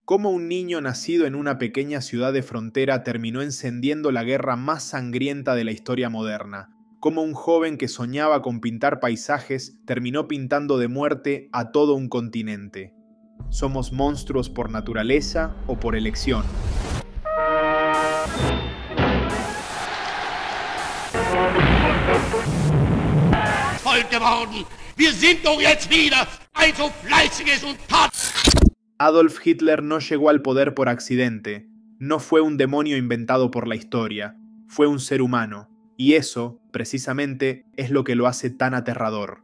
Cómo un niño nacido en una pequeña ciudad de frontera terminó encendiendo la guerra más sangrienta de la historia moderna. Cómo un joven que soñaba con pintar paisajes terminó pintando de muerte a todo un continente. ¿Somos monstruos por naturaleza o por elección? Voll geworden. Wir sind doch jetzt wieder ein so fleißiges und Adolf Hitler no llegó al poder por accidente, no fue un demonio inventado por la historia, fue un ser humano, y eso, precisamente, es lo que lo hace tan aterrador.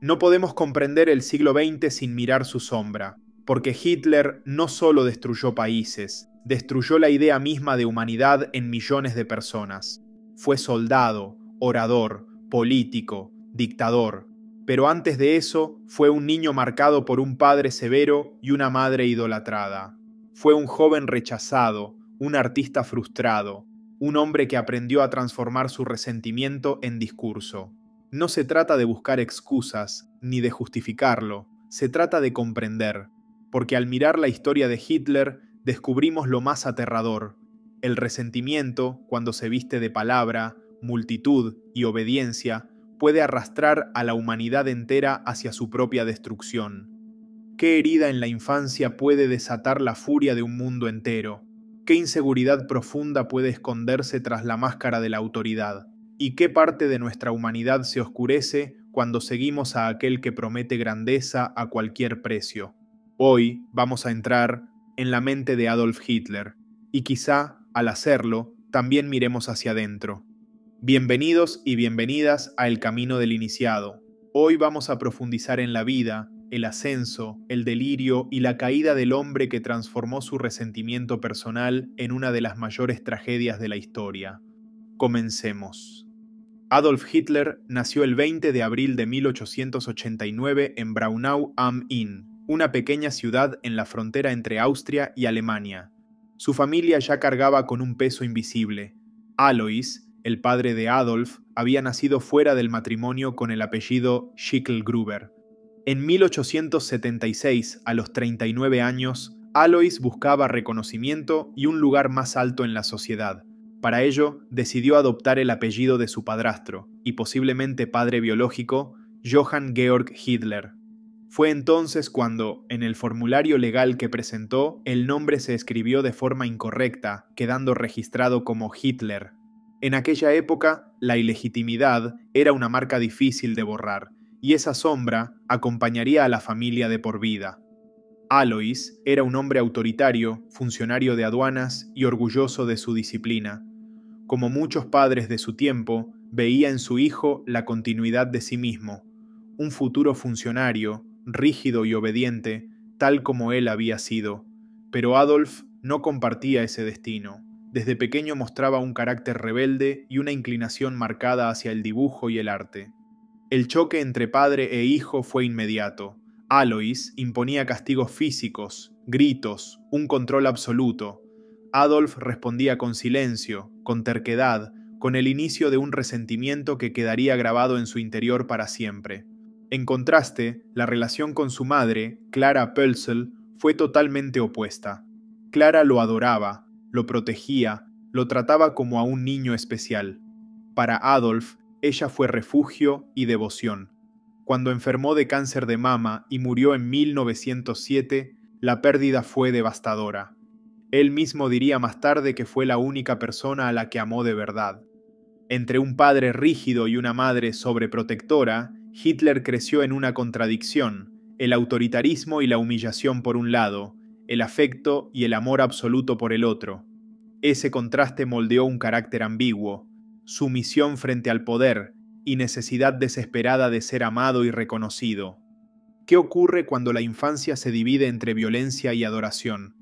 No podemos comprender el siglo XX sin mirar su sombra, porque Hitler no solo destruyó países, destruyó la idea misma de humanidad en millones de personas. Fue soldado, orador, político, dictador. Pero antes de eso, fue un niño marcado por un padre severo y una madre idolatrada. Fue un joven rechazado, un artista frustrado, un hombre que aprendió a transformar su resentimiento en discurso. No se trata de buscar excusas, ni de justificarlo, se trata de comprender, porque al mirar la historia de Hitler, descubrimos lo más aterrador. El resentimiento, cuando se viste de palabra, multitud y obediencia, puede arrastrar a la humanidad entera hacia su propia destrucción. ¿Qué herida en la infancia puede desatar la furia de un mundo entero? ¿Qué inseguridad profunda puede esconderse tras la máscara de la autoridad? ¿Y qué parte de nuestra humanidad se oscurece cuando seguimos a aquel que promete grandeza a cualquier precio? Hoy vamos a entrar en la mente de Adolf Hitler, y quizá, al hacerlo, también miremos hacia adentro. Bienvenidos y bienvenidas a El Camino del Iniciado. Hoy vamos a profundizar en la vida, el ascenso, el delirio y la caída del hombre que transformó su resentimiento personal en una de las mayores tragedias de la historia. Comencemos. Adolf Hitler nació el 20 de abril de 1889 en Braunau am Inn, una pequeña ciudad en la frontera entre Austria y Alemania. Su familia ya cargaba con un peso invisible. Alois, el padre de Adolf, había nacido fuera del matrimonio con el apellido Schicklgruber. En 1876, a los 39 años, Alois buscaba reconocimiento y un lugar más alto en la sociedad. Para ello, decidió adoptar el apellido de su padrastro, y posiblemente padre biológico, Johann Georg Hitler. Fue entonces cuando, en el formulario legal que presentó, el nombre se escribió de forma incorrecta, quedando registrado como Hitler. En aquella época, la ilegitimidad era una marca difícil de borrar, y esa sombra acompañaría a la familia de por vida. Alois era un hombre autoritario, funcionario de aduanas y orgulloso de su disciplina. Como muchos padres de su tiempo, veía en su hijo la continuidad de sí mismo, un futuro funcionario, rígido y obediente, tal como él había sido. Pero Adolf no compartía ese destino. Desde pequeño mostraba un carácter rebelde y una inclinación marcada hacia el dibujo y el arte. El choque entre padre e hijo fue inmediato. Alois imponía castigos físicos, gritos, un control absoluto. Adolf respondía con silencio, con terquedad, con el inicio de un resentimiento que quedaría grabado en su interior para siempre. En contraste, la relación con su madre, Clara Pölzl, fue totalmente opuesta. Clara lo adoraba, lo protegía, lo trataba como a un niño especial. Para Adolf, ella fue refugio y devoción. Cuando enfermó de cáncer de mama y murió en 1907, la pérdida fue devastadora. Él mismo diría más tarde que fue la única persona a la que amó de verdad. Entre un padre rígido y una madre sobreprotectora, Hitler creció en una contradicción, el autoritarismo y la humillación por un lado, el afecto y el amor absoluto por el otro. Ese contraste moldeó un carácter ambiguo, sumisión frente al poder y necesidad desesperada de ser amado y reconocido. ¿Qué ocurre cuando la infancia se divide entre violencia y adoración?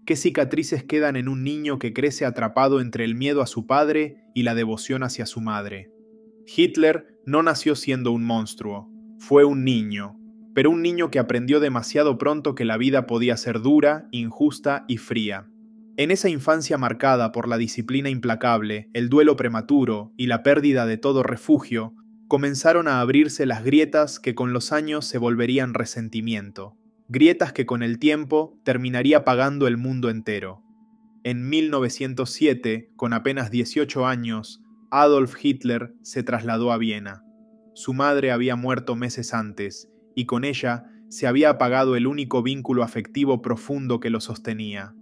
¿Qué cicatrices quedan en un niño que crece atrapado entre el miedo a su padre y la devoción hacia su madre? Hitler no nació siendo un monstruo, fue un niño, pero un niño que aprendió demasiado pronto que la vida podía ser dura, injusta y fría. En esa infancia marcada por la disciplina implacable, el duelo prematuro y la pérdida de todo refugio, comenzaron a abrirse las grietas que con los años se volverían resentimiento. grietas que con el tiempo terminaría pagando el mundo entero. En 1907, con apenas 18 años, Adolf Hitler se trasladó a Viena. Su madre había muerto meses antes, y con ella se había apagado el único vínculo afectivo profundo que lo sostenía.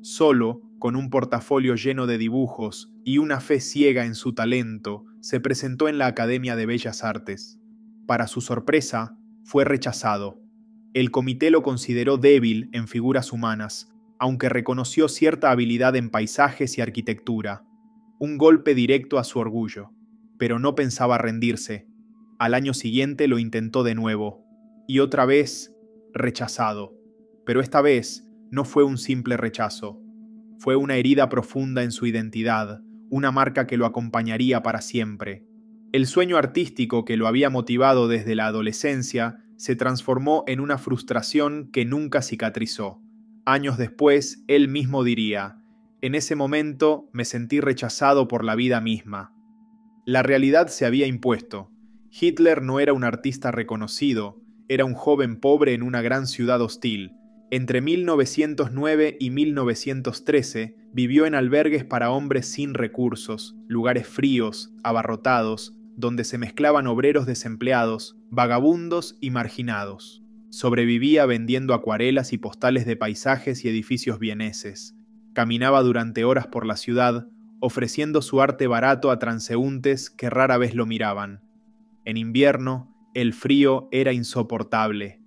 Solo, con un portafolio lleno de dibujos y una fe ciega en su talento, se presentó en la Academia de Bellas Artes. Para su sorpresa, fue rechazado. El comité lo consideró débil en figuras humanas, aunque reconoció cierta habilidad en paisajes y arquitectura. Un golpe directo a su orgullo, pero no pensaba rendirse. Al año siguiente lo intentó de nuevo, y otra vez rechazado. Pero esta vez no fue un simple rechazo. Fue una herida profunda en su identidad, una marca que lo acompañaría para siempre. El sueño artístico que lo había motivado desde la adolescencia se transformó en una frustración que nunca cicatrizó. Años después, él mismo diría: en ese momento me sentí rechazado por la vida misma. La realidad se había impuesto. Hitler no era un artista reconocido, era un joven pobre en una gran ciudad hostil. Entre 1909 y 1913 vivió en albergues para hombres sin recursos, lugares fríos, abarrotados, donde se mezclaban obreros desempleados, vagabundos y marginados. Sobrevivía vendiendo acuarelas y postales de paisajes y edificios vieneses. Caminaba durante horas por la ciudad, ofreciendo su arte barato a transeúntes que rara vez lo miraban. En invierno, el frío era insoportable.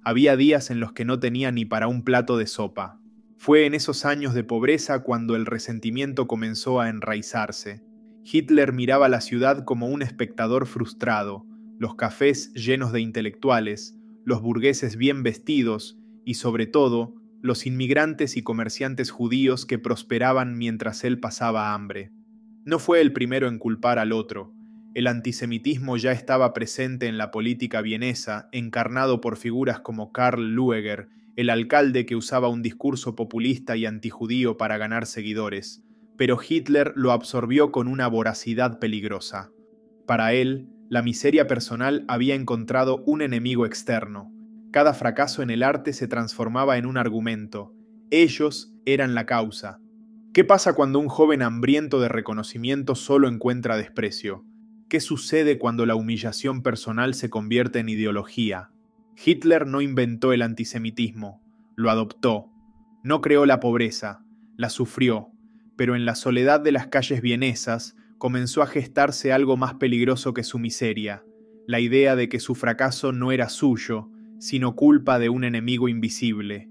Había días en los que no tenía ni para un plato de sopa. Fue en esos años de pobreza cuando el resentimiento comenzó a enraizarse. Hitler miraba la ciudad como un espectador frustrado, los cafés llenos de intelectuales, los burgueses bien vestidos y, sobre todo, los inmigrantes y comerciantes judíos que prosperaban mientras él pasaba hambre. No fue el primero en culpar al otro. El antisemitismo ya estaba presente en la política vienesa, encarnado por figuras como Karl Lueger, el alcalde que usaba un discurso populista y antijudío para ganar seguidores, pero Hitler lo absorbió con una voracidad peligrosa. Para él, la miseria personal había encontrado un enemigo externo. Cada fracaso en el arte se transformaba en un argumento. Ellos eran la causa. ¿Qué pasa cuando un joven hambriento de reconocimiento solo encuentra desprecio? ¿Qué sucede cuando la humillación personal se convierte en ideología? Hitler no inventó el antisemitismo, lo adoptó. No creó la pobreza, la sufrió, pero en la soledad de las calles vienesas comenzó a gestarse algo más peligroso que su miseria, la idea de que su fracaso no era suyo, sino culpa de un enemigo invisible.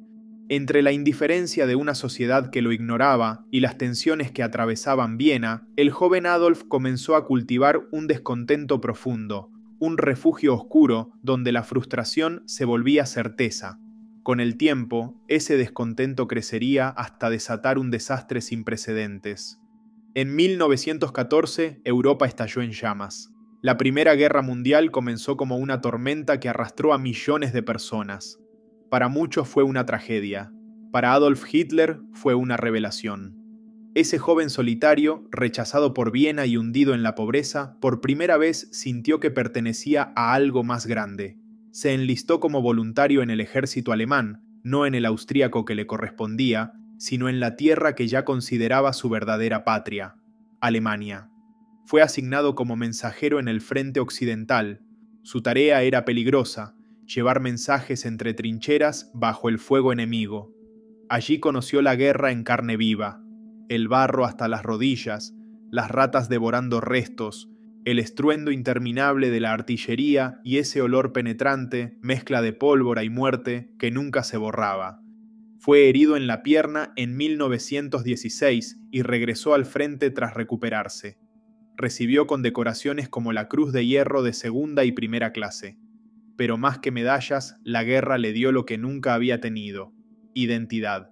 Entre la indiferencia de una sociedad que lo ignoraba y las tensiones que atravesaban Viena, el joven Adolf comenzó a cultivar un descontento profundo, un refugio oscuro donde la frustración se volvía certeza. Con el tiempo, ese descontento crecería hasta desatar un desastre sin precedentes. En 1914, Europa estalló en llamas. La Primera Guerra Mundial comenzó como una tormenta que arrastró a millones de personas. Para muchos fue una tragedia. Para Adolf Hitler fue una revelación. Ese joven solitario, rechazado por Viena y hundido en la pobreza, por primera vez sintió que pertenecía a algo más grande. Se enlistó como voluntario en el ejército alemán, no en el austríaco que le correspondía, sino en la tierra que ya consideraba su verdadera patria, Alemania. Fue asignado como mensajero en el frente occidental. Su tarea era peligrosa: llevar mensajes entre trincheras bajo el fuego enemigo. Allí conoció la guerra en carne viva, el barro hasta las rodillas, las ratas devorando restos, el estruendo interminable de la artillería y ese olor penetrante, mezcla de pólvora y muerte, que nunca se borraba. Fue herido en la pierna en 1916 y regresó al frente tras recuperarse. Recibió condecoraciones como la Cruz de Hierro de segunda y primera clase. Pero más que medallas, la guerra le dio lo que nunca había tenido: identidad.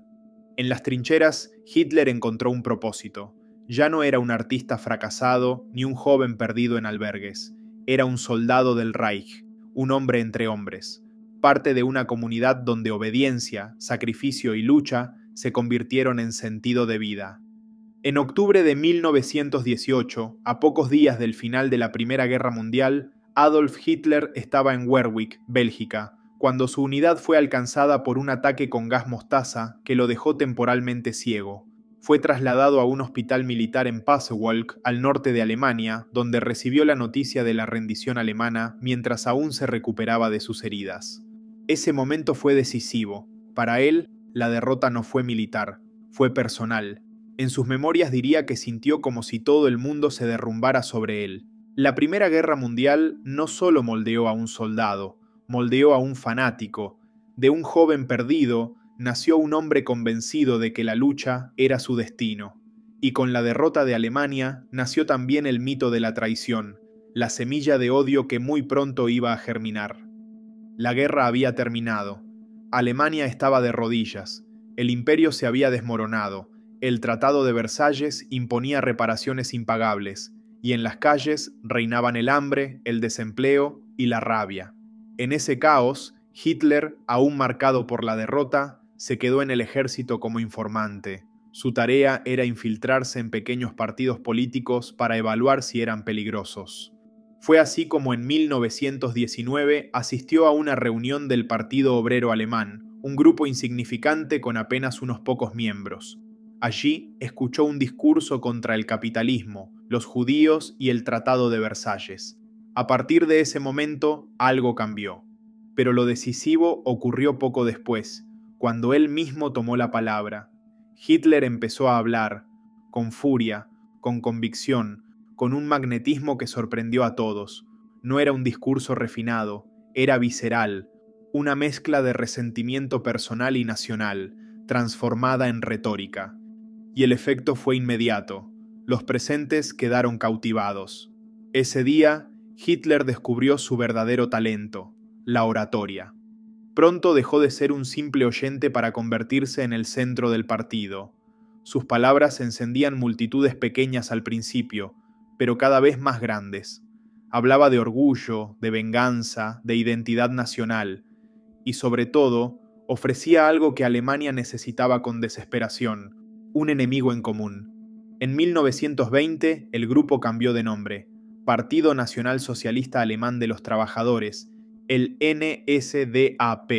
En las trincheras, Hitler encontró un propósito. Ya no era un artista fracasado ni un joven perdido en albergues. Era un soldado del Reich, un hombre entre hombres, parte de una comunidad donde obediencia, sacrificio y lucha se convirtieron en sentido de vida. En octubre de 1918, a pocos días del final de la Primera Guerra Mundial, Adolf Hitler estaba en Werwick, Bélgica, cuando su unidad fue alcanzada por un ataque con gas mostaza que lo dejó temporalmente ciego. Fue trasladado a un hospital militar en Pasewalk, al norte de Alemania, donde recibió la noticia de la rendición alemana mientras aún se recuperaba de sus heridas. Ese momento fue decisivo. Para él, la derrota no fue militar, fue personal. En sus memorias diría que sintió como si todo el mundo se derrumbara sobre él. La Primera Guerra Mundial no solo moldeó a un soldado, moldeó a un fanático. De un joven perdido, nació un hombre convencido de que la lucha era su destino. Y con la derrota de Alemania nació también el mito de la traición, la semilla de odio que muy pronto iba a germinar. La guerra había terminado. Alemania estaba de rodillas. El imperio se había desmoronado. El Tratado de Versalles imponía reparaciones impagables. Y en las calles reinaban el hambre, el desempleo y la rabia. En ese caos, Hitler, aún marcado por la derrota, se quedó en el ejército como informante. Su tarea era infiltrarse en pequeños partidos políticos para evaluar si eran peligrosos. Fue así como en 1919 asistió a una reunión del Partido Obrero Alemán, un grupo insignificante con apenas unos pocos miembros. Allí escuchó un discurso contra el capitalismo, los judíos y el Tratado de Versalles. A partir de ese momento, algo cambió. Pero lo decisivo ocurrió poco después, cuando él mismo tomó la palabra. Hitler empezó a hablar, con furia, con convicción, con un magnetismo que sorprendió a todos. No era un discurso refinado, era visceral, una mezcla de resentimiento personal y nacional, transformada en retórica. Y el efecto fue inmediato. Los presentes quedaron cautivados. Ese día, Hitler descubrió su verdadero talento, la oratoria. Pronto dejó de ser un simple oyente para convertirse en el centro del partido. Sus palabras encendían multitudes pequeñas al principio, pero cada vez más grandes. Hablaba de orgullo, de venganza, de identidad nacional, y sobre todo, ofrecía algo que Alemania necesitaba con desesperación: un enemigo en común. En 1920, el grupo cambió de nombre, Partido Nacional Socialista Alemán de los Trabajadores, el NSDAP.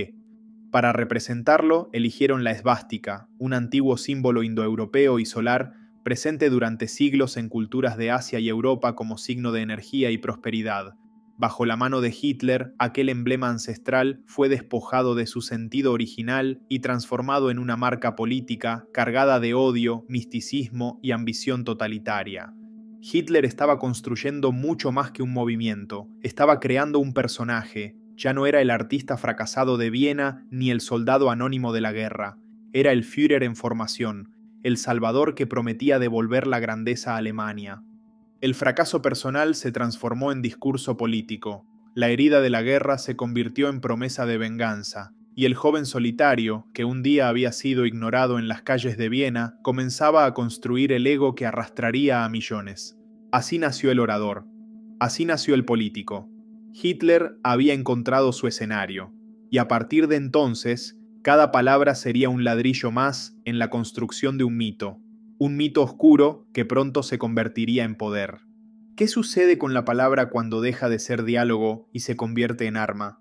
Para representarlo, eligieron la esvástica, un antiguo símbolo indoeuropeo y solar presente durante siglos en culturas de Asia y Europa como signo de energía y prosperidad. Bajo la mano de Hitler, aquel emblema ancestral fue despojado de su sentido original y transformado en una marca política cargada de odio, misticismo y ambición totalitaria. Hitler estaba construyendo mucho más que un movimiento, estaba creando un personaje. Ya no era el artista fracasado de Viena ni el soldado anónimo de la guerra, era el Führer en formación, el salvador que prometía devolver la grandeza a Alemania. El fracaso personal se transformó en discurso político, la herida de la guerra se convirtió en promesa de venganza, y el joven solitario, que un día había sido ignorado en las calles de Viena, comenzaba a construir el ego que arrastraría a millones. Así nació el orador, así nació el político. Hitler había encontrado su escenario, y a partir de entonces, cada palabra sería un ladrillo más en la construcción de un mito oscuro que pronto se convertiría en poder. ¿Qué sucede con la palabra cuando deja de ser diálogo y se convierte en arma?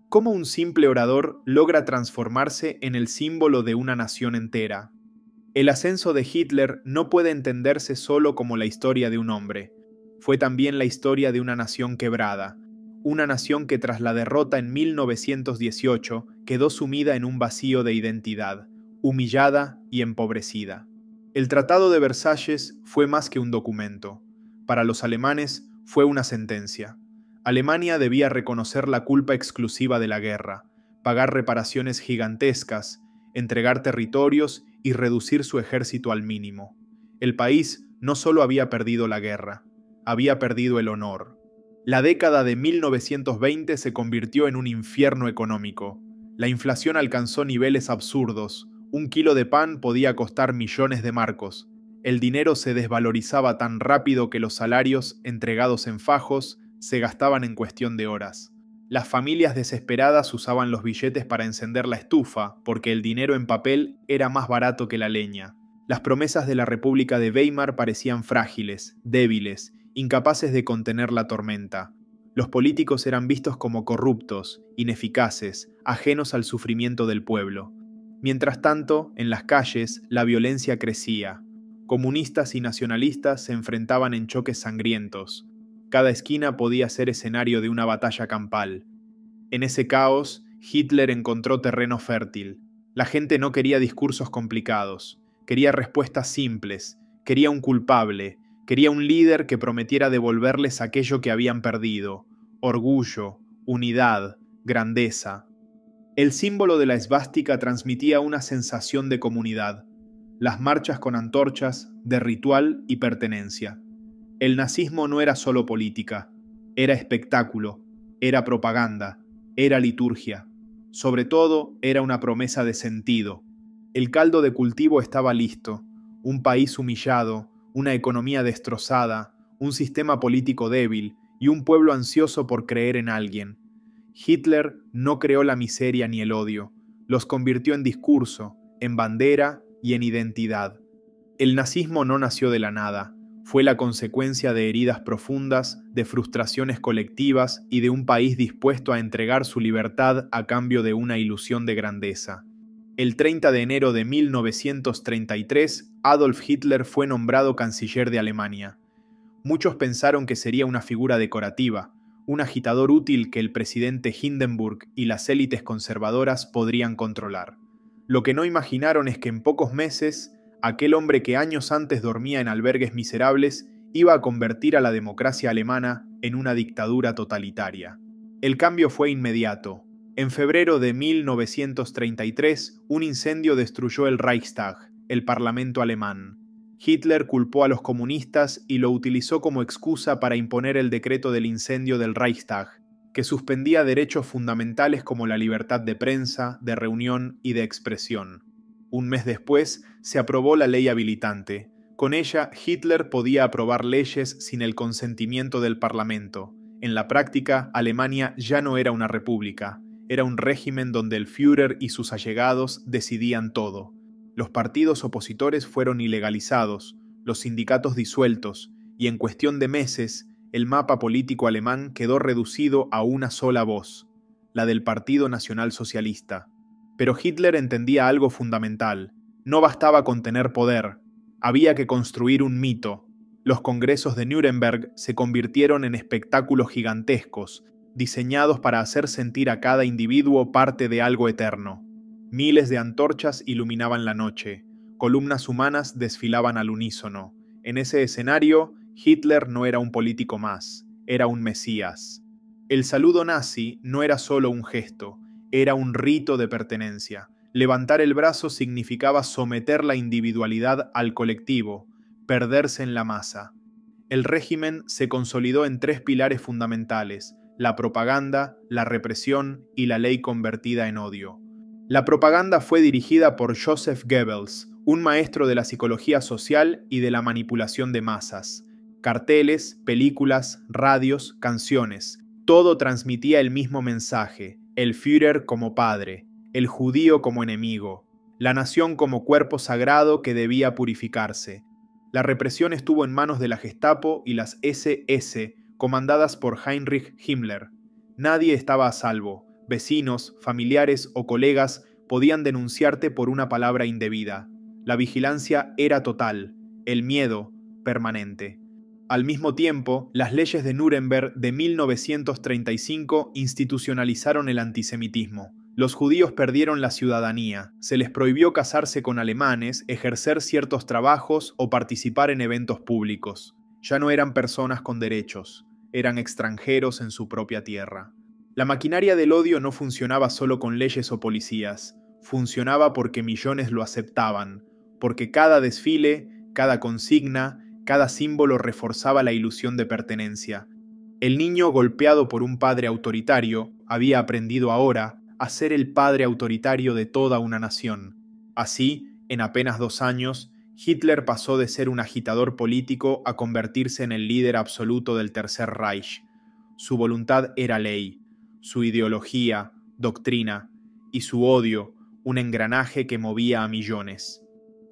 ¿Cómo un simple orador logra transformarse en el símbolo de una nación entera? El ascenso de Hitler no puede entenderse solo como la historia de un hombre. Fue también la historia de una nación quebrada, una nación que tras la derrota en 1918 quedó sumida en un vacío de identidad, humillada y empobrecida. El Tratado de Versalles fue más que un documento. Para los alemanes fue una sentencia. Alemania debía reconocer la culpa exclusiva de la guerra, pagar reparaciones gigantescas, entregar territorios y reducir su ejército al mínimo. El país no solo había perdido la guerra, había perdido el honor. La década de 1920 se convirtió en un infierno económico. La inflación alcanzó niveles absurdos. Un kilo de pan podía costar millones de marcos. El dinero se desvalorizaba tan rápido que los salarios, entregados en fajos, se gastaban en cuestión de horas. Las familias desesperadas usaban los billetes para encender la estufa, porque el dinero en papel era más barato que la leña. Las promesas de la República de Weimar parecían frágiles, débiles, incapaces de contener la tormenta. Los políticos eran vistos como corruptos, ineficaces, ajenos al sufrimiento del pueblo. Mientras tanto, en las calles, la violencia crecía. Comunistas y nacionalistas se enfrentaban en choques sangrientos. Cada esquina podía ser escenario de una batalla campal. En ese caos, Hitler encontró terreno fértil. La gente no quería discursos complicados, quería respuestas simples, quería un culpable, quería un líder que prometiera devolverles aquello que habían perdido: orgullo, unidad, grandeza. El símbolo de la esvástica transmitía una sensación de comunidad, las marchas con antorchas, de ritual y pertenencia. El nazismo no era solo política, era espectáculo, era propaganda, era liturgia. Sobre todo, era una promesa de sentido. El caldo de cultivo estaba listo: un país humillado, una economía destrozada, un sistema político débil y un pueblo ansioso por creer en alguien. Hitler no creó la miseria ni el odio, los convirtió en discurso, en bandera y en identidad. El nazismo no nació de la nada, fue la consecuencia de heridas profundas, de frustraciones colectivas y de un país dispuesto a entregar su libertad a cambio de una ilusión de grandeza. El 30 de enero de 1933, Adolf Hitler fue nombrado canciller de Alemania. Muchos pensaron que sería una figura decorativa, un agitador útil que el presidente Hindenburg y las élites conservadoras podrían controlar. Lo que no imaginaron es que en pocos meses, aquel hombre que años antes dormía en albergues miserables iba a convertir a la democracia alemana en una dictadura totalitaria. El cambio fue inmediato. En febrero de 1933, un incendio destruyó el Reichstag, el parlamento alemán. Hitler culpó a los comunistas y lo utilizó como excusa para imponer el decreto del incendio del Reichstag, que suspendía derechos fundamentales como la libertad de prensa, de reunión y de expresión. Un mes después, se aprobó la ley habilitante. Con ella, Hitler podía aprobar leyes sin el consentimiento del Parlamento. En la práctica, Alemania ya no era una república, era un régimen donde el Führer y sus allegados decidían todo. Los partidos opositores fueron ilegalizados, los sindicatos disueltos, y en cuestión de meses, el mapa político alemán quedó reducido a una sola voz, la del Partido Nacional Socialista. Pero Hitler entendía algo fundamental: no bastaba con tener poder, había que construir un mito. Los congresos de Nuremberg se convirtieron en espectáculos gigantescos, diseñados para hacer sentir a cada individuo parte de algo eterno. Miles de antorchas iluminaban la noche, columnas humanas desfilaban al unísono. En ese escenario, Hitler no era un político más, era un mesías. El saludo nazi no era solo un gesto, era un rito de pertenencia. Levantar el brazo significaba someter la individualidad al colectivo, perderse en la masa. El régimen se consolidó en tres pilares fundamentales: la propaganda, la represión y la ley convertida en odio. La propaganda fue dirigida por Joseph Goebbels, un maestro de la psicología social y de la manipulación de masas. Carteles, películas, radios, canciones, todo transmitía el mismo mensaje: el Führer como padre, el judío como enemigo, la nación como cuerpo sagrado que debía purificarse. La represión estuvo en manos de la Gestapo y las SS, comandadas por Heinrich Himmler. Nadie estaba a salvo. Vecinos, familiares o colegas podían denunciarte por una palabra indebida. La vigilancia era total, el miedo permanente. Al mismo tiempo, las leyes de Nuremberg de 1935 institucionalizaron el antisemitismo. Los judíos perdieron la ciudadanía, se les prohibió casarse con alemanes, ejercer ciertos trabajos o participar en eventos públicos. Ya no eran personas con derechos, eran extranjeros en su propia tierra. La maquinaria del odio no funcionaba solo con leyes o policías, funcionaba porque millones lo aceptaban, porque cada desfile, cada consigna, cada símbolo reforzaba la ilusión de pertenencia. El niño golpeado por un padre autoritario había aprendido ahora a ser el padre autoritario de toda una nación. Así, en apenas 2 años, Hitler pasó de ser un agitador político a convertirse en el líder absoluto del Tercer Reich. Su voluntad era ley, su ideología, doctrina, y su odio, un engranaje que movía a millones.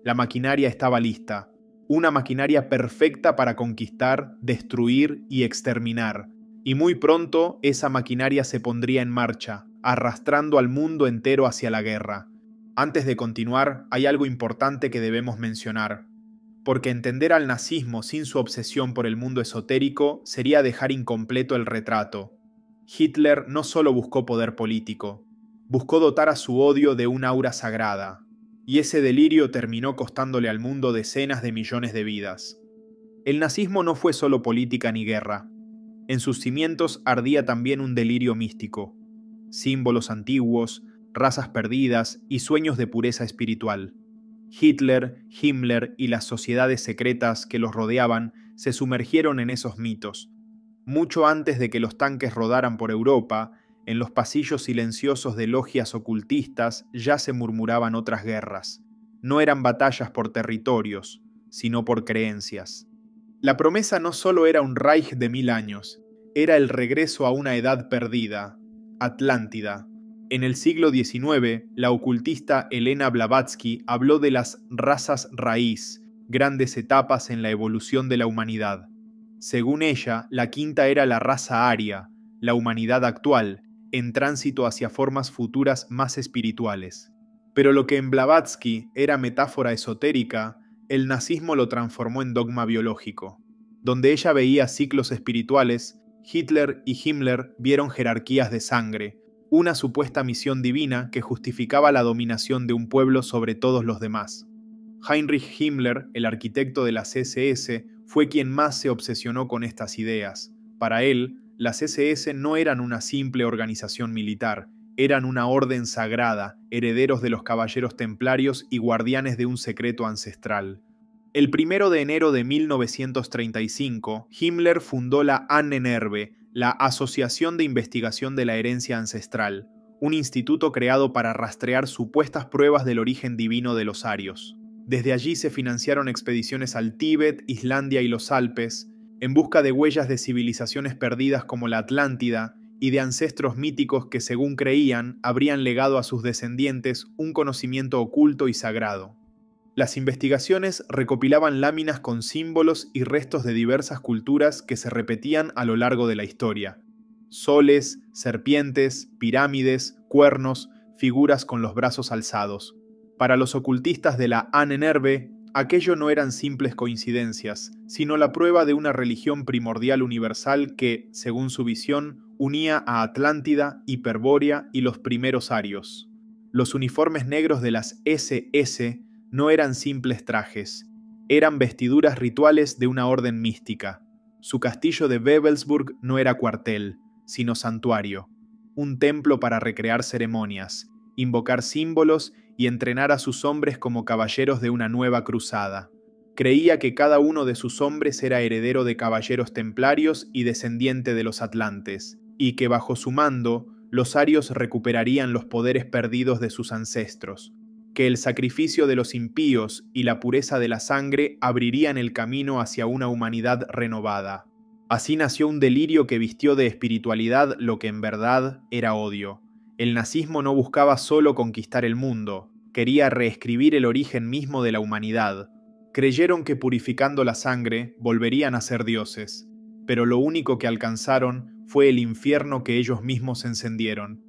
La maquinaria estaba lista, una maquinaria perfecta para conquistar, destruir y exterminar. Y muy pronto esa maquinaria se pondría en marcha, arrastrando al mundo entero hacia la guerra. Antes de continuar, hay algo importante que debemos mencionar, porque entender al nazismo sin su obsesión por el mundo esotérico sería dejar incompleto el retrato. Hitler no solo buscó poder político, buscó dotar a su odio de un aura sagrada, y ese delirio terminó costándole al mundo decenas de millones de vidas. El nazismo no fue solo política ni guerra. En sus cimientos ardía también un delirio místico, símbolos antiguos, razas perdidas y sueños de pureza espiritual. Hitler, Himmler y las sociedades secretas que los rodeaban se sumergieron en esos mitos. Mucho antes de que los tanques rodaran por Europa, en los pasillos silenciosos de logias ocultistas ya se murmuraban otras guerras. No eran batallas por territorios, sino por creencias. La promesa no solo era un Reich de 1000 años, era el regreso a una edad perdida, Atlántida. En el siglo XIX, la ocultista Elena Blavatsky habló de las razas raíz, grandes etapas en la evolución de la humanidad. Según ella, la quinta era la raza aria, la humanidad actual, en tránsito hacia formas futuras más espirituales. Pero lo que en Blavatsky era metáfora esotérica, el nazismo lo transformó en dogma biológico. Donde ella veía ciclos espirituales, Hitler y Himmler vieron jerarquías de sangre, una supuesta misión divina que justificaba la dominación de un pueblo sobre todos los demás. Heinrich Himmler, el arquitecto de las SS, fue quien más se obsesionó con estas ideas. Para él, las SS no eran una simple organización militar, eran una orden sagrada, herederos de los caballeros templarios y guardianes de un secreto ancestral. El 1 de enero de 1935, Himmler fundó la Ahnenerbe, la Asociación de Investigación de la Herencia Ancestral, un instituto creado para rastrear supuestas pruebas del origen divino de los arios. Desde allí se financiaron expediciones al Tíbet, Islandia y los Alpes, en busca de huellas de civilizaciones perdidas como la Atlántida y de ancestros míticos que, según creían, habrían legado a sus descendientes un conocimiento oculto y sagrado. Las investigaciones recopilaban láminas con símbolos y restos de diversas culturas que se repetían a lo largo de la historia. Soles, serpientes, pirámides, cuernos, figuras con los brazos alzados. Para los ocultistas de la Ahnenerbe, aquello no eran simples coincidencias, sino la prueba de una religión primordial universal que, según su visión, unía a Atlántida, Hiperbórea y los primeros arios. Los uniformes negros de las SS no eran simples trajes, eran vestiduras rituales de una orden mística. Su castillo de Wewelsburg no era cuartel, sino santuario, un templo para recrear ceremonias, invocar símbolos y entrenar a sus hombres como caballeros de una nueva cruzada. Creía que cada uno de sus hombres era heredero de caballeros templarios y descendiente de los atlantes, y que bajo su mando los arios recuperarían los poderes perdidos de sus ancestros, que el sacrificio de los impíos y la pureza de la sangre abrirían el camino hacia una humanidad renovada. Así nació un delirio que vistió de espiritualidad lo que en verdad era odio. El nazismo no buscaba solo conquistar el mundo, quería reescribir el origen mismo de la humanidad. Creyeron que purificando la sangre volverían a ser dioses, pero lo único que alcanzaron fue el infierno que ellos mismos encendieron.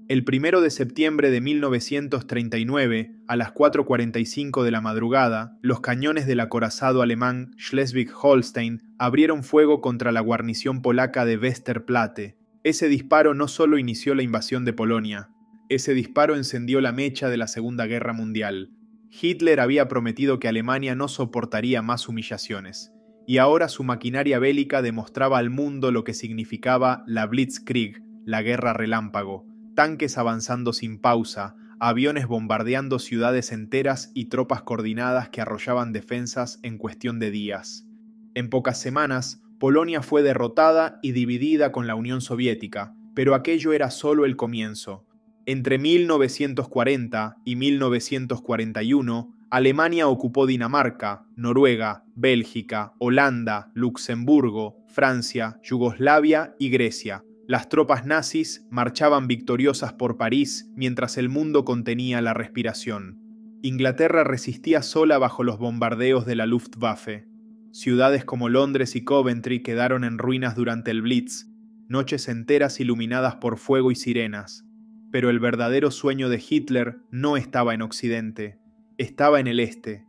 El 1 de septiembre de 1939, a las 4:45 de la madrugada, los cañones del acorazado alemán Schleswig-Holstein abrieron fuego contra la guarnición polaca de Westerplatte. Ese disparo no solo inició la invasión de Polonia, ese disparo encendió la mecha de la Segunda Guerra Mundial. Hitler había prometido que Alemania no soportaría más humillaciones, y ahora su maquinaria bélica demostraba al mundo lo que significaba la Blitzkrieg, la guerra relámpago. Tanques avanzando sin pausa, aviones bombardeando ciudades enteras y tropas coordinadas que arrollaban defensas en cuestión de días. En pocas semanas, Polonia fue derrotada y dividida con la Unión Soviética, pero aquello era solo el comienzo. Entre 1940 y 1941, Alemania ocupó Dinamarca, Noruega, Bélgica, Holanda, Luxemburgo, Francia, Yugoslavia y Grecia. Las tropas nazis marchaban victoriosas por París mientras el mundo contenía la respiración. Inglaterra resistía sola bajo los bombardeos de la Luftwaffe. Ciudades como Londres y Coventry quedaron en ruinas durante el Blitz. noches enteras iluminadas por fuego y sirenas. Pero el verdadero sueño de Hitler no estaba en Occidente, estaba en el Este.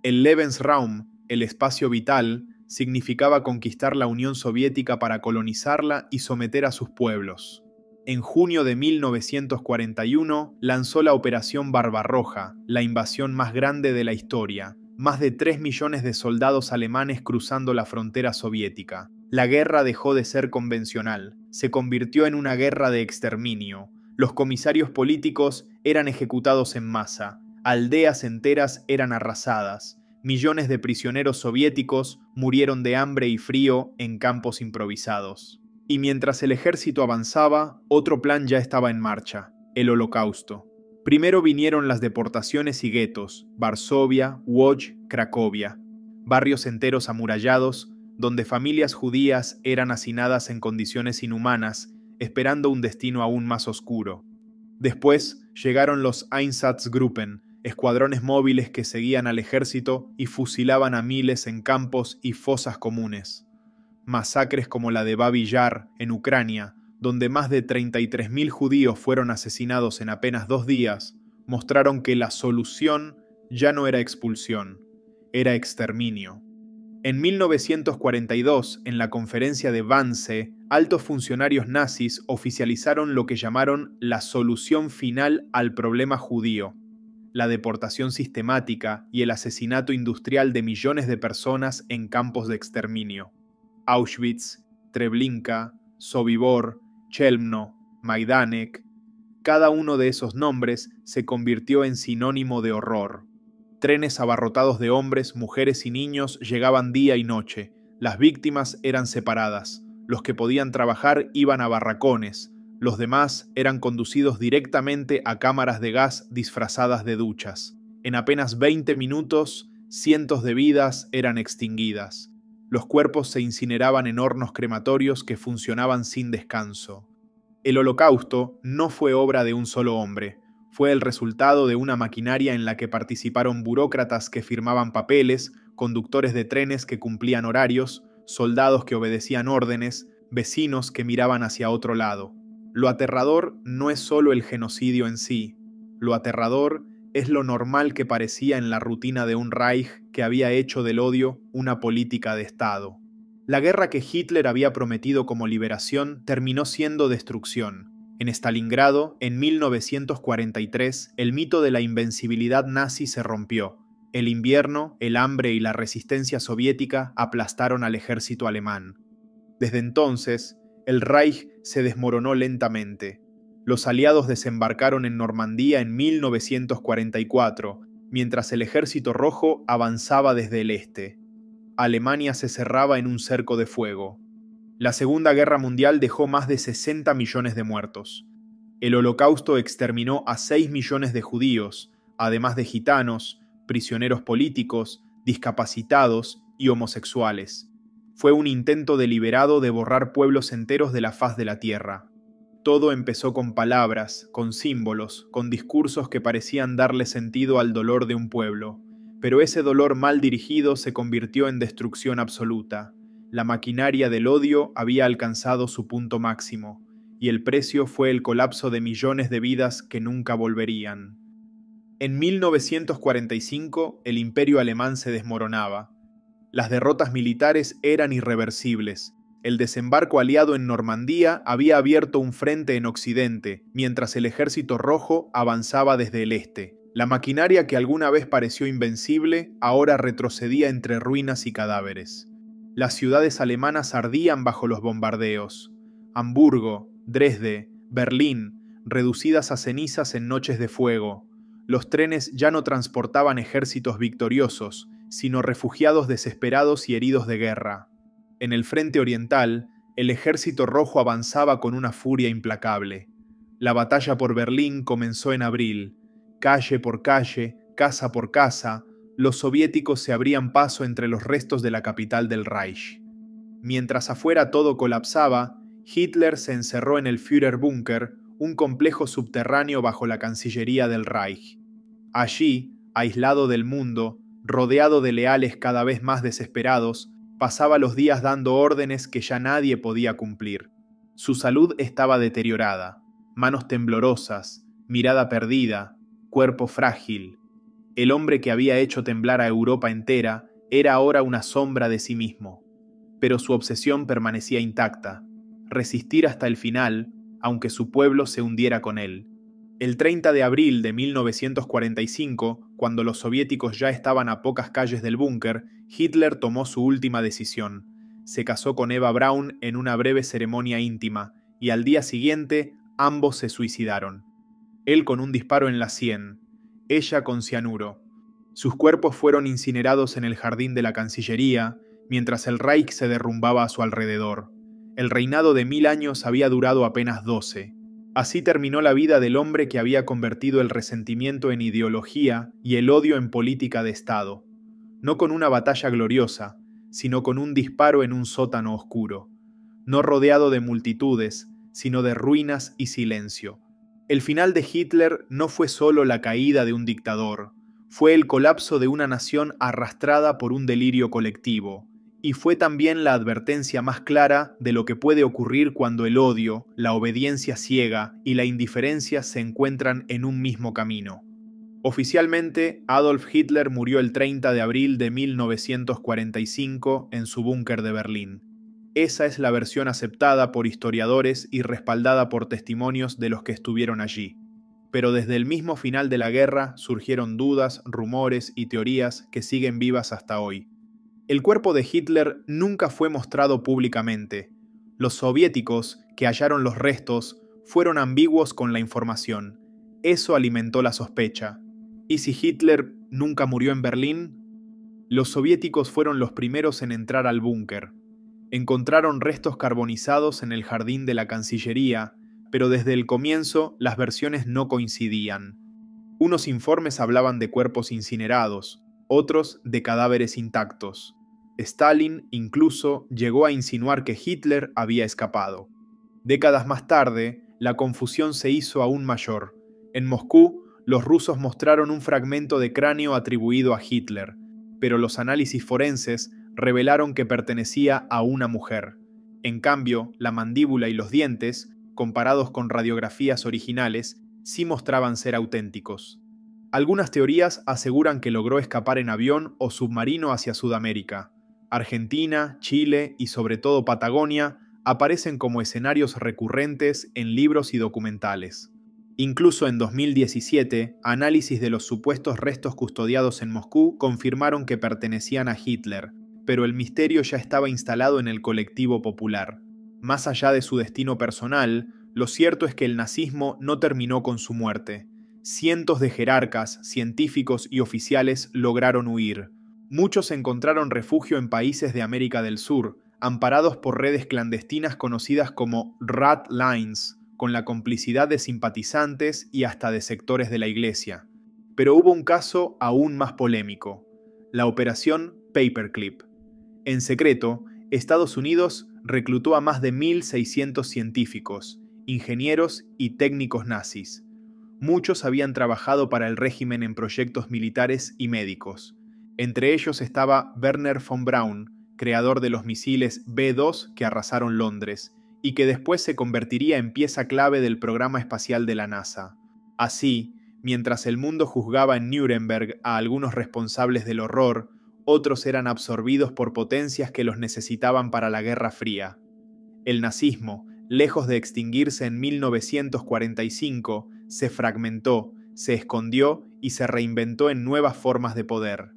El Lebensraum, el espacio vital, significaba conquistar la Unión Soviética para colonizarla y someter a sus pueblos. En junio de 1941 lanzó la Operación Barbarroja, la invasión más grande de la historia. Más de 3 millones de soldados alemanes cruzando la frontera soviética. La guerra dejó de ser convencional, se convirtió en una guerra de exterminio. Los comisarios políticos eran ejecutados en masa, aldeas enteras eran arrasadas, millones de prisioneros soviéticos murieron de hambre y frío en campos improvisados. Y mientras el ejército avanzaba, otro plan ya estaba en marcha, el Holocausto. Primero vinieron las deportaciones y guetos, Varsovia, Łódź, Cracovia, barrios enteros amurallados, donde familias judías eran hacinadas en condiciones inhumanas, esperando un destino aún más oscuro. Después llegaron los Einsatzgruppen, escuadrones móviles que seguían al ejército y fusilaban a miles en campos y fosas comunes. Masacres como la de Babi Yar, en Ucrania, donde más de 33.000 judíos fueron asesinados en apenas 2 días, mostraron que la solución ya no era expulsión, era exterminio. En 1942, en la conferencia de Wannsee, altos funcionarios nazis oficializaron lo que llamaron la solución final al problema judío, la deportación sistemática y el asesinato industrial de millones de personas en campos de exterminio. Auschwitz, Treblinka, Sobibor, Chelmno, Majdanek, cada uno de esos nombres se convirtió en sinónimo de horror. Trenes abarrotados de hombres, mujeres y niños llegaban día y noche. Las víctimas eran separadas. Los que podían trabajar iban a barracones. Los demás eran conducidos directamente a cámaras de gas disfrazadas de duchas. En apenas 20 minutos, cientos de vidas eran extinguidas. Los cuerpos se incineraban en hornos crematorios que funcionaban sin descanso. El Holocausto no fue obra de un solo hombre. Fue el resultado de una maquinaria en la que participaron burócratas que firmaban papeles, conductores de trenes que cumplían horarios, soldados que obedecían órdenes, vecinos que miraban hacia otro lado. Lo aterrador no es solo el genocidio en sí. Lo aterrador es lo normal que parecía en la rutina de un Reich que había hecho del odio una política de Estado. La guerra que Hitler había prometido como liberación terminó siendo destrucción. En Stalingrado, en 1943, el mito de la invencibilidad nazi se rompió. El invierno, el hambre y la resistencia soviética aplastaron al ejército alemán. Desde entonces, el Reich se desmoronó lentamente. Los aliados desembarcaron en Normandía en 1944, mientras el Ejército Rojo avanzaba desde el este. Alemania se cerraba en un cerco de fuego. La Segunda Guerra Mundial dejó más de 60 millones de muertos. El Holocausto exterminó a 6 millones de judíos, además de gitanos, prisioneros políticos, discapacitados y homosexuales. Fue un intento deliberado de borrar pueblos enteros de la faz de la tierra. Todo empezó con palabras, con símbolos, con discursos que parecían darle sentido al dolor de un pueblo. Pero ese dolor mal dirigido se convirtió en destrucción absoluta. La maquinaria del odio había alcanzado su punto máximo, y el precio fue el colapso de millones de vidas que nunca volverían. En 1945, el imperio alemán se desmoronaba. Las derrotas militares eran irreversibles. El desembarco aliado en Normandía había abierto un frente en Occidente, mientras el Ejército Rojo avanzaba desde el este. La maquinaria que alguna vez pareció invencible, ahora retrocedía entre ruinas y cadáveres. Las ciudades alemanas ardían bajo los bombardeos. Hamburgo, Dresde, Berlín, reducidas a cenizas en noches de fuego. Los trenes ya no transportaban ejércitos victoriosos, sino refugiados desesperados y heridos de guerra. En el frente oriental, el Ejército Rojo avanzaba con una furia implacable. La batalla por Berlín comenzó en abril. Calle por calle, casa por casa, los soviéticos se abrían paso entre los restos de la capital del Reich. Mientras afuera todo colapsaba, Hitler se encerró en el Führerbunker, un complejo subterráneo bajo la Cancillería del Reich. Allí, aislado del mundo, rodeado de leales cada vez más desesperados, pasaba los días dando órdenes que ya nadie podía cumplir. Su salud estaba deteriorada, manos temblorosas, mirada perdida, cuerpo frágil. El hombre que había hecho temblar a Europa entera era ahora una sombra de sí mismo. Pero su obsesión permanecía intacta, resistir hasta el final, aunque su pueblo se hundiera con él. El 30 de abril de 1945, cuando los soviéticos ya estaban a pocas calles del búnker, Hitler tomó su última decisión. Se casó con Eva Braun en una breve ceremonia íntima, y al día siguiente ambos se suicidaron. Él con un disparo en la sien, ella con cianuro. Sus cuerpos fueron incinerados en el jardín de la Cancillería, mientras el Reich se derrumbaba a su alrededor. El reinado de 1000 años había durado apenas 12. Así terminó la vida del hombre que había convertido el resentimiento en ideología y el odio en política de Estado. No con una batalla gloriosa, sino con un disparo en un sótano oscuro. No rodeado de multitudes, sino de ruinas y silencio. El final de Hitler no fue solo la caída de un dictador, fue el colapso de una nación arrastrada por un delirio colectivo, y fue también la advertencia más clara de lo que puede ocurrir cuando el odio, la obediencia ciega y la indiferencia se encuentran en un mismo camino. Oficialmente, Adolf Hitler murió el 30 de abril de 1945 en su búnker de Berlín. Esa es la versión aceptada por historiadores y respaldada por testimonios de los que estuvieron allí. Pero desde el mismo final de la guerra surgieron dudas, rumores y teorías que siguen vivas hasta hoy. El cuerpo de Hitler nunca fue mostrado públicamente. Los soviéticos, que hallaron los restos, fueron ambiguos con la información. Eso alimentó la sospecha. ¿Y si Hitler nunca murió en Berlín? Los soviéticos fueron los primeros en entrar al búnker. Encontraron restos carbonizados en el jardín de la Cancillería, pero desde el comienzo las versiones no coincidían. Unos informes hablaban de cuerpos incinerados, otros de cadáveres intactos. Stalin incluso llegó a insinuar que Hitler había escapado. Décadas más tarde, la confusión se hizo aún mayor. En Moscú, los rusos mostraron un fragmento de cráneo atribuido a Hitler, pero los análisis forenses revelaron que pertenecía a una mujer. En cambio, la mandíbula y los dientes, comparados con radiografías originales, sí mostraban ser auténticos. Algunas teorías aseguran que logró escapar en avión o submarino hacia Sudamérica. Argentina, Chile y sobre todo Patagonia aparecen como escenarios recurrentes en libros y documentales. Incluso en 2017, análisis de los supuestos restos custodiados en Moscú confirmaron que pertenecían a Hitler, pero el misterio ya estaba instalado en el colectivo popular. Más allá de su destino personal, lo cierto es que el nazismo no terminó con su muerte. Cientos de jerarcas, científicos y oficiales lograron huir. Muchos encontraron refugio en países de América del Sur, amparados por redes clandestinas conocidas como Rat Lines, con la complicidad de simpatizantes y hasta de sectores de la Iglesia. Pero hubo un caso aún más polémico: la Operación Paperclip. En secreto, Estados Unidos reclutó a más de 1.600 científicos, ingenieros y técnicos nazis. Muchos habían trabajado para el régimen en proyectos militares y médicos. Entre ellos estaba Wernher von Braun, creador de los misiles B-2 que arrasaron Londres, y que después se convertiría en pieza clave del programa espacial de la NASA. Así, mientras el mundo juzgaba en Nuremberg a algunos responsables del horror, otros eran absorbidos por potencias que los necesitaban para la Guerra Fría. El nazismo, lejos de extinguirse en 1945, se fragmentó, se escondió y se reinventó en nuevas formas de poder.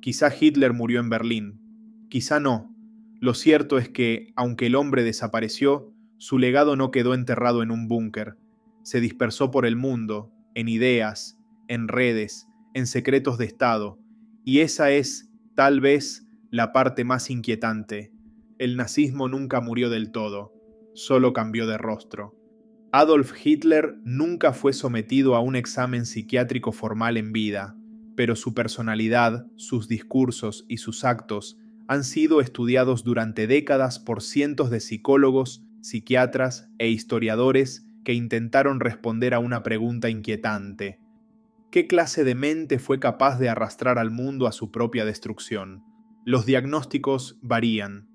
Quizá Hitler murió en Berlín, quizá no. Lo cierto es que, aunque el hombre desapareció, su legado no quedó enterrado en un búnker. Se dispersó por el mundo, en ideas, en redes, en secretos de Estado, y esa es, tal vez, la parte más inquietante. El nazismo nunca murió del todo, solo cambió de rostro. Adolf Hitler nunca fue sometido a un examen psiquiátrico formal en vida, pero su personalidad, sus discursos y sus actos han sido estudiados durante décadas por cientos de psicólogos, psiquiatras e historiadores que intentaron responder a una pregunta inquietante: ¿qué clase de mente fue capaz de arrastrar al mundo a su propia destrucción? Los diagnósticos varían.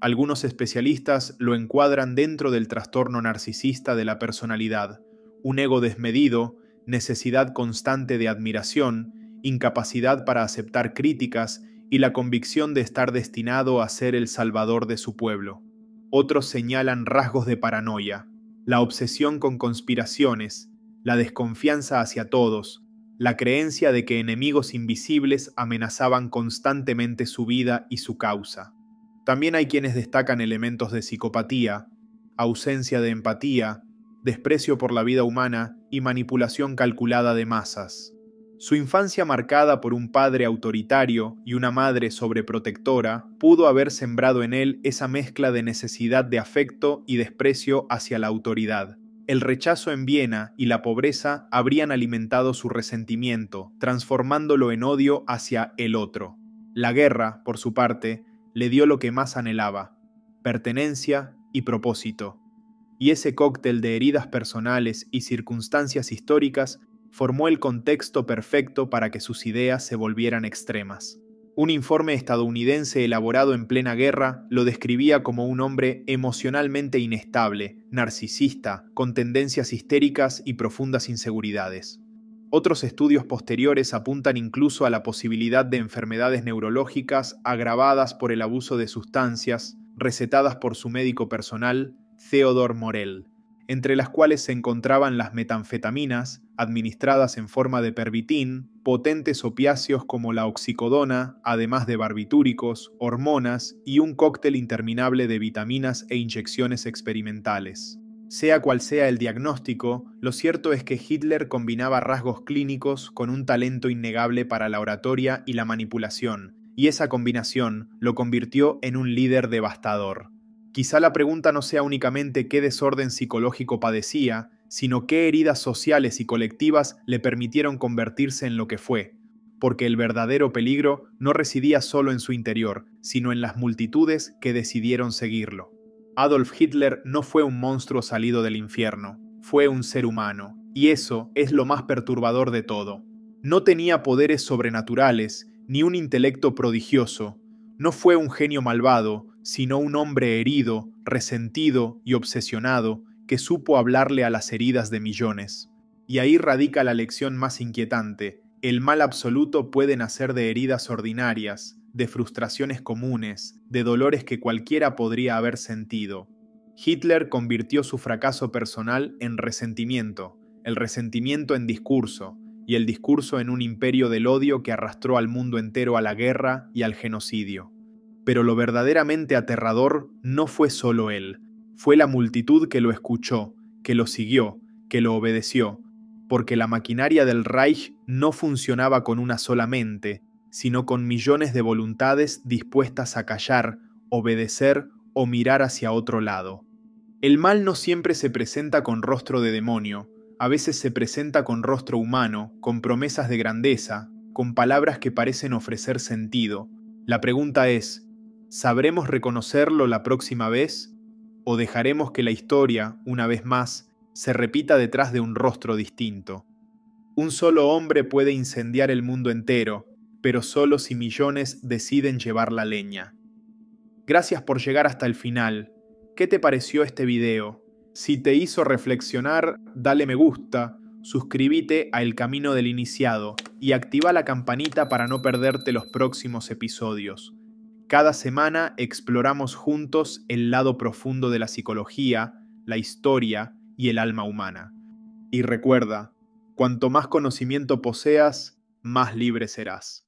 Algunos especialistas lo encuadran dentro del trastorno narcisista de la personalidad, un ego desmedido, necesidad constante de admiración, incapacidad para aceptar críticas y la convicción de estar destinado a ser el salvador de su pueblo. Otros señalan rasgos de paranoia, la obsesión con conspiraciones, la desconfianza hacia todos, la creencia de que enemigos invisibles amenazaban constantemente su vida y su causa. También hay quienes destacan elementos de psicopatía, ausencia de empatía, desprecio por la vida humana y manipulación calculada de masas. Su infancia marcada por un padre autoritario y una madre sobreprotectora pudo haber sembrado en él esa mezcla de necesidad de afecto y desprecio hacia la autoridad. El rechazo en Viena y la pobreza habrían alimentado su resentimiento, transformándolo en odio hacia el otro. La guerra, por su parte, le dio lo que más anhelaba: pertenencia y propósito. Y ese cóctel de heridas personales y circunstancias históricas formó el contexto perfecto para que sus ideas se volvieran extremas. Un informe estadounidense elaborado en plena guerra lo describía como un hombre emocionalmente inestable, narcisista, con tendencias histéricas y profundas inseguridades. Otros estudios posteriores apuntan incluso a la posibilidad de enfermedades neurológicas agravadas por el abuso de sustancias recetadas por su médico personal, Theodor Morell, entre las cuales se encontraban las metanfetaminas, administradas en forma de pervitin, potentes opiáceos como la oxicodona, además de barbitúricos, hormonas y un cóctel interminable de vitaminas e inyecciones experimentales. Sea cual sea el diagnóstico, lo cierto es que Hitler combinaba rasgos clínicos con un talento innegable para la oratoria y la manipulación, y esa combinación lo convirtió en un líder devastador. Quizá la pregunta no sea únicamente qué desorden psicológico padecía, sino qué heridas sociales y colectivas le permitieron convertirse en lo que fue, porque el verdadero peligro no residía solo en su interior, sino en las multitudes que decidieron seguirlo. Adolf Hitler no fue un monstruo salido del infierno, fue un ser humano, y eso es lo más perturbador de todo. No tenía poderes sobrenaturales, ni un intelecto prodigioso, no fue un genio malvado, sino un hombre herido, resentido y obsesionado que supo hablarle a las heridas de millones. Y ahí radica la lección más inquietante: el mal absoluto puede nacer de heridas ordinarias, de frustraciones comunes, de dolores que cualquiera podría haber sentido. Hitler convirtió su fracaso personal en resentimiento, el resentimiento en discurso, y el discurso en un imperio del odio que arrastró al mundo entero a la guerra y al genocidio. Pero lo verdaderamente aterrador no fue solo él, fue la multitud que lo escuchó, que lo siguió, que lo obedeció, porque la maquinaria del Reich no funcionaba con una sola mente, sino con millones de voluntades dispuestas a callar, obedecer o mirar hacia otro lado. El mal no siempre se presenta con rostro de demonio, a veces se presenta con rostro humano, con promesas de grandeza, con palabras que parecen ofrecer sentido. La pregunta es: ¿sabremos reconocerlo la próxima vez? ¿O dejaremos que la historia, una vez más, se repita detrás de un rostro distinto? Un solo hombre puede incendiar el mundo entero, pero solo si millones deciden llevar la leña. Gracias por llegar hasta el final. ¿Qué te pareció este video? Si te hizo reflexionar, dale me gusta, suscríbete a El Camino del Iniciado y activa la campanita para no perderte los próximos episodios. Cada semana exploramos juntos el lado profundo de la psicología, la historia y el alma humana. Y recuerda, cuanto más conocimiento poseas, más libre serás.